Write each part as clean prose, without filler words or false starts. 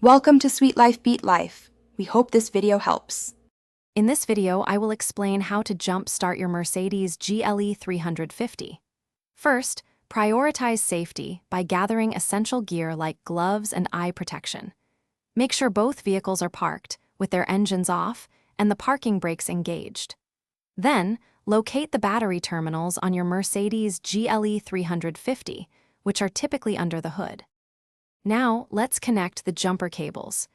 Welcome to Sweet Life Beat Life. We hope this video helps. In this video, I will explain how to jump-start your Mercedes GLE 350. First, prioritize safety by gathering essential gear like gloves and eye protection. Make sure both vehicles are parked, with their engines off, and the parking brakes engaged. Then, locate the battery terminals on your Mercedes GLE 350, which are typically under the hood. Now, let's connect the jumper cables.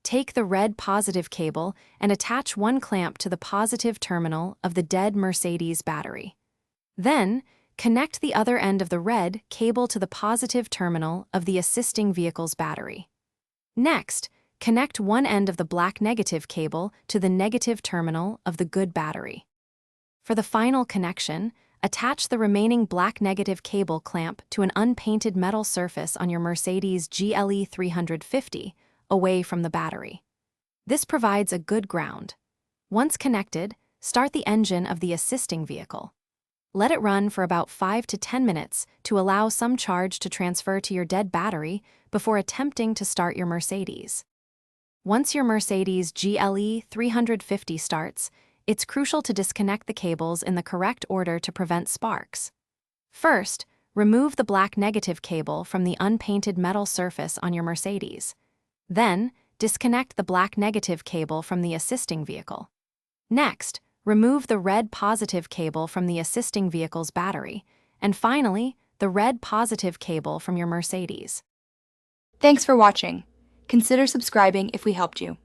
Take the red positive cable and attach one clamp to the positive terminal of the dead Mercedes battery. Then, connect the other end of the red cable to the positive terminal of the assisting vehicle's battery. Next, connect one end of the black negative cable to the negative terminal of the good battery. For the final connection, attach the remaining black negative cable clamp to an unpainted metal surface on your Mercedes GLE 350, away from the battery. This provides a good ground. Once connected, start the engine of the assisting vehicle. Let it run for about 5 to 10 minutes to allow some charge to transfer to your dead battery before attempting to start your Mercedes. Once your Mercedes GLE 350 starts, it's crucial to disconnect the cables in the correct order to prevent sparks. First, remove the black negative cable from the unpainted metal surface on your Mercedes. Then, disconnect the black negative cable from the assisting vehicle. Next, remove the red positive cable from the assisting vehicle's battery. And finally, the red positive cable from your Mercedes. Thanks for watching. Consider subscribing if we helped you.